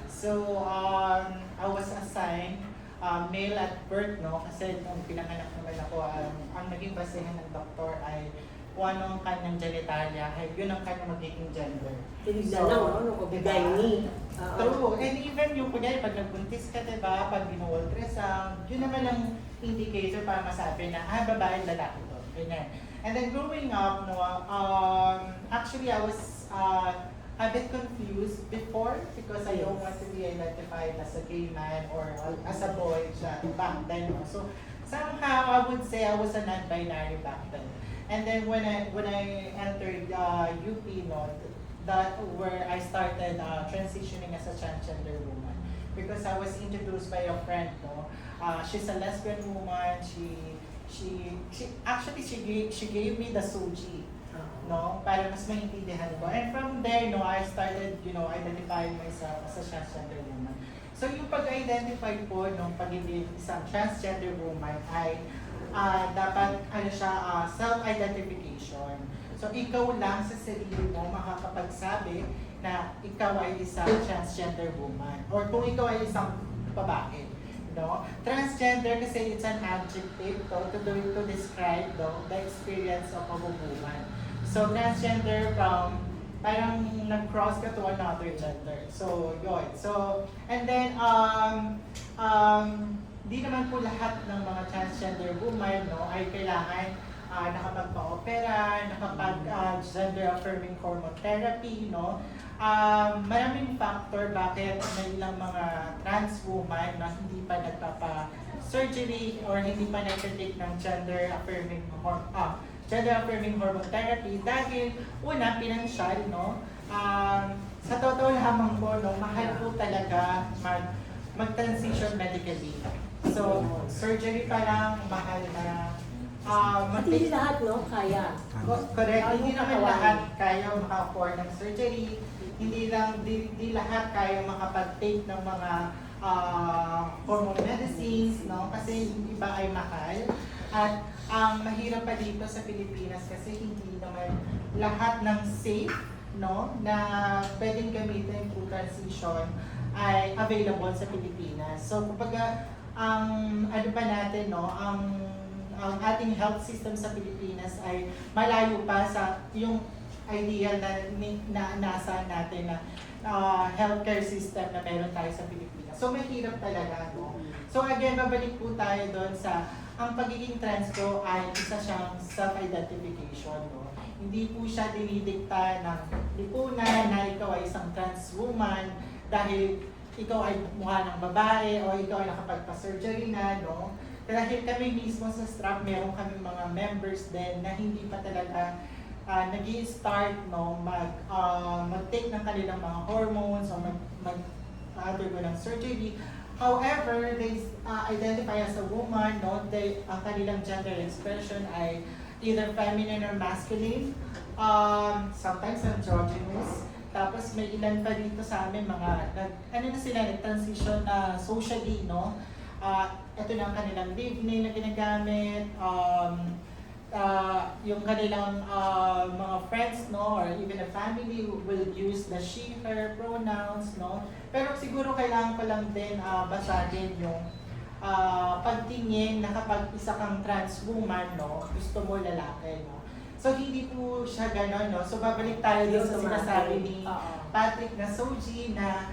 So, I was assigned male at birth, no? Kasi nung pinanganak naman ako, ang naging basehan ng doktor ay kung anong kanyang genitalia, ay yun ang kanyang magiging gender. Tinignan lang, no? Nung kabigay ni. True. And even yung kunyari, pag nagbuntis ka, diba, pag ultrasound, yun naman ang indicator para masabi na, babae, lalaki to. Ganyan. And then growing up, no, actually I was a bit confused before because I don't want to be identified as a gay man or as a boy back then. No? So somehow I would say I was a non-binary back then. And then when I entered UP, no, that where I started transitioning as a transgender woman because I was introduced by a friend, no. She's a lesbian woman. She gave me the Suji, no, para mas maintindihan ko. And from there, no, I started, identifying myself as a transgender woman. So yung pag-identify po ng pagiging isang transgender woman ay dapat self-identification. So ikaw lang sa sarili mo makakapagsabi na ikaw ay isang transgender woman or kung ikaw ay isang babae. No? Transgender kasi it's an adjective to describe the experience of a woman. So transgender from parang nag-cross ka to another gender. So yun. So and then di naman po lahat ng mga transgender woman, no, ay kailangan nakapagpa-opera, gender affirming hormone therapy, no. Maraming factor bakit may ilang mga trans woman na hindi pa nagpapa-surgery or hindi pa nag-take ng gender affirming hormone therapy dahil una, pinansyal, no. Sa totoo lamang po, no, mahal po talaga mag-transition medically. So, surgery pa lang, mahal na. Hindi lahat, no? Kaya. Correct. Hindi naman lahat kaya maka-afford ng surgery. Hindi lahat kaya makapag-take ng mga hormone medicines, no? Kasi yung iba ay mahal. At ang mahirap pa dito sa Pilipinas kasi hindi naman lahat ng safe, no, na pwedeng gamitin through transition ay available sa Pilipinas. So, kumbaga, ano pa natin, no, ang ating health system sa Pilipinas ay malayo pa sa yung ideal na nasa natin na healthcare system na meron tayo sa Pilipinas. So, mahirap talaga, no? So, again, babalik po tayo doon sa ang pagiging trans ko ay isa siyang self-identification, no? Hindi po siya dinidikta ng lipunan na ikaw ay isang trans woman dahil ikaw ay mukha ng babae o ikaw ay nakapagpa-surgery na, no? Dahil kami mismo sa strap, meron kami mga members din na hindi pa talaga nag-i-start, no, mag-take ng kanilang mga hormones o mag-undergo ng surgery. However, they identify as a woman, no? Ang kanilang gender expression ay either feminine or masculine, sometimes androgynous. Tapos may ilan pa dito sa amin mga, nag-transition na socially, no? Ito na ang kanilang nickname na ginagamit, yung kanilang mga friends, no, or even a family will use the she, her pronouns, no. Pero siguro kailangan ko lang din basahin yung pagtingin na kapag isa kang trans woman, no, gusto mo lalaki, no. So hindi po siya gano'n, no. So babalik tayo dun sa sinasabi ni Patrick na Soji na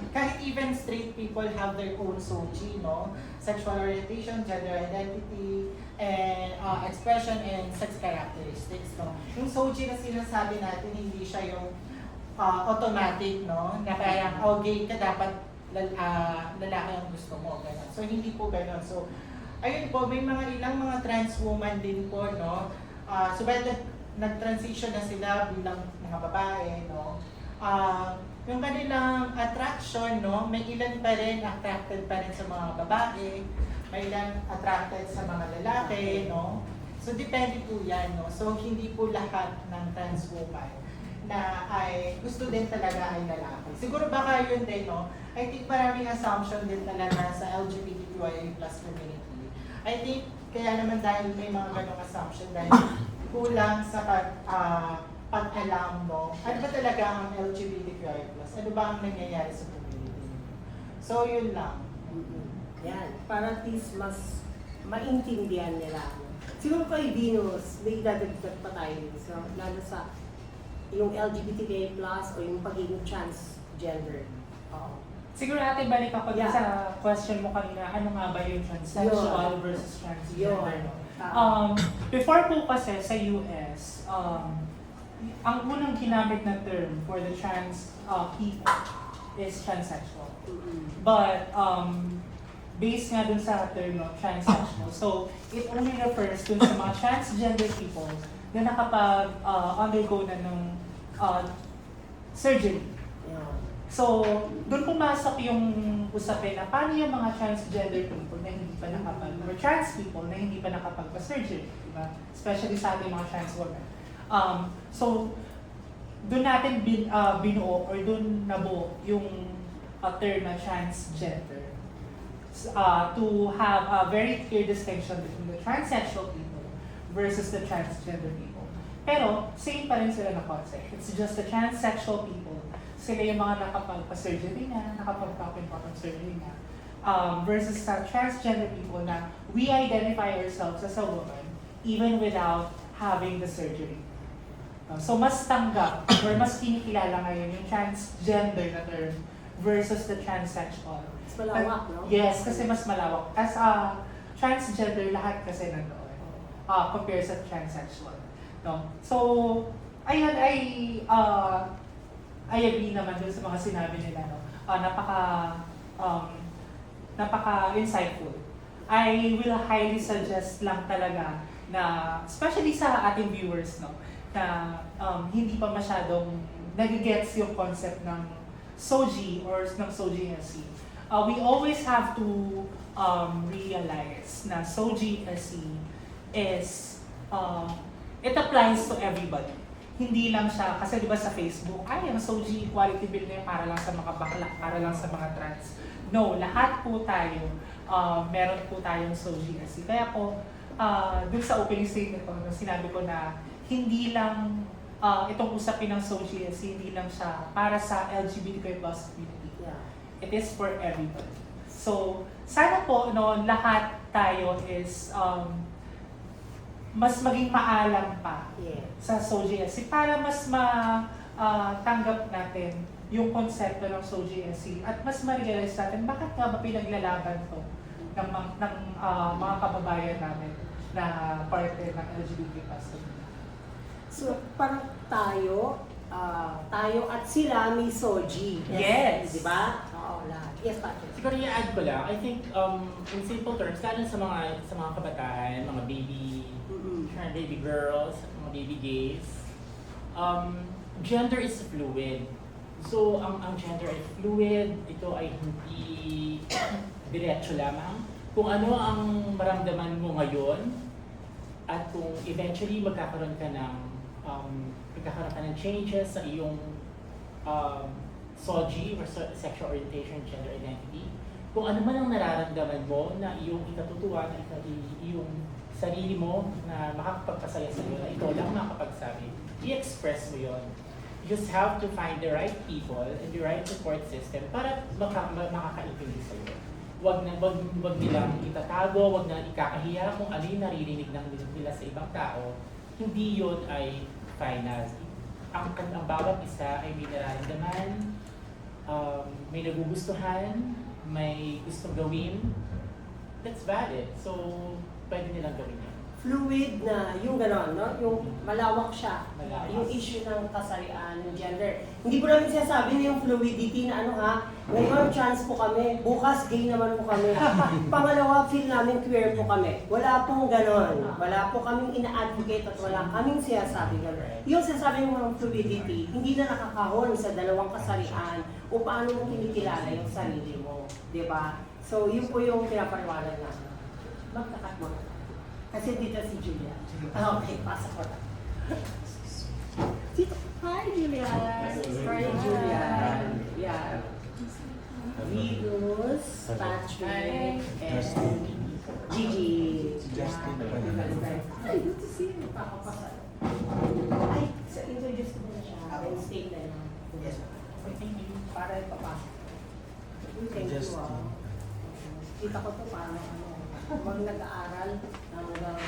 kahit even straight people have their own SOGI, no? Sexual orientation, gender identity, and expression and sex characteristics, no? Yung SOGI na sinasabi natin, hindi siya yung automatic, no? Na parang, gay ka, dapat lalaki ang gusto mo, gano'n. So, hindi po gano'n. So, ayun po, may ilang mga trans woman din po, no? Subalit nag-transition na sila bilang mga babae, no? Yung kanilang attraction, no, may ilan pa rin attracted pa rin sa mga babae, may ilan attracted sa mga lalaki, no. So depende po yan, no. So hindi po lahat ng trans woman na ay gusto din talaga ay lalaki. Siguro baka yun din, no. I think maraming assumption din talaga sa LGBTQIA+ community. I think kaya naman dahil may mga ganong assumption dahil kulang sa pag-alam mo, ano ba talaga ang LGBTQI+, ano ba ang nangyayari sa community. So, yun lang. Yan, para at least mas maintindihan nila. Siguro kay Venus, may dadagdag pa tayo. So, lalo sa yung LGBTQI+, o yung pagiging transgender. Oo. Siguro ate, balik ako Yeah. sa question mo kanina, ano nga ba yung transsexual versus transgender? Yun. Before po kasi sa US, ang unang ginamit na term for the trans people is transsexual. But based nga dun sa term no, transsexual, so it only refers dun sa mga transgender people na nakapag-undergo na ng surgery. Yeah. So, doon pumasok yung usapin na paano yung mga transgender people na hindi pa or trans people na hindi pa nakapagpa-surgery, di ba? Especially sa ating mga trans women. So, doon natin binuo or doon nabuo yung term na transgender. To have a very clear distinction between the transsexual people versus the transgender people. Pero, same pa rin sila na concept. It's just the transsexual people. Sila yung mga nakapagpa-surgery na, nakapagpa-important surgery na. Versus sa transgender people na we identify ourselves as a woman even without having the surgery. So mas tanggap or mas kinikilala ngayon yung transgender na term versus the transsexual. Mas malawak, no? Yes, kasi mas malawak. As a transgender, lahat kasi nandoon compared sa transsexual. No? So, ayun ay I agree naman dun sa mga sinabi nila. No? Napaka-insightful. I will highly suggest lang talaga na, especially sa ating viewers, no, na hindi pa masyadong nag-gets yung concept ng SOGI or ng SOGI SE. We always have to realize na SOGI SE is, it applies to everybody. Hindi lang siya, kasi di ba sa Facebook, ang SOGI equality bill na yun para lang sa mga bakla, para lang sa mga trans. No, lahat po tayo, meron po tayong SOGI SE. Kaya po, dun sa opening statement ko, sinabi ko na hindi lang itong usapin ng SOGI SE, hindi lang siya para sa LGBTQ+ community. Yeah. It is for everybody. So, sana po, no, lahat tayo is mas maging maalam pa sa SOGI SE para mas tanggap natin yung konsepto ng SOGI SE at mas ma-realize natin bakit nga ba pinaglalaban to ng mga kababayan namin na parte ng LGBT+. So, parang tayo at sila may SOGI. Yes. Di ba? Oo, lahat. Yes, Patrick. Siguro i-add ko lang, I think in simple terms, lalo sa mga kabataan, mga baby girls, mga baby gays, gender is fluid. So, ang gender ay fluid, ito ay hindi diretso lamang. Kung ano ang maramdaman mo ngayon, at kung eventually magkakaroon ka ng changes sa iyong SOGI or sexual orientation, gender identity, kung ano man ang nararamdaman mo na iyong ikatutuwa, na iyong sarili mo na makakapagpasaya sa iyo, na ikaw lang makakapagsabi, i-express mo yon. You just have to find the right people and the right support system para makakaintindi sa iyo. Wag nilang itatago, wag na ikakahiya kung ano yung naririnig nila sa ibang tao. Hindi yon ay final. Ang bawat isa ay may nararamdaman, may nagugustuhan, may gustong gawin. That's valid. So, pwede nilang gawin yan. Fluid na yung gano'n, no? Yung malawak siya. Malawak. Yung issue ng kasarian, ng gender. Hindi po namin sinasabi na yung fluidity na ano ha, ngayon trans po kami, bukas gay naman po kami. Pangalawa, feel namin queer po kami. Wala pong gano'n. Wala po kaming ina-advocate at wala kaming sinasabi gano'n. Yung sinasabi ng fluidity, hindi na nakakahon sa dalawang kasarian o paano mo kinikilala yung sarili mo. Diba? So, yun po yung pinapaliwanag namin. Magkakat mo. Kasi dito si Julia. Okay, pasok ko na. Hi, Julia. Hi, Julia. Yeah. Venus, Patrick, and Gigi. Justin. Ay, good to see you. Ay, So, introduce ko na siya. Ako. And state na yun. Yes. Okay, thank you. Para ipapasok. Thank you. Kita ko to parang ano, habang nag-aaral, hanggang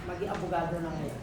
maging abogado na ngayon.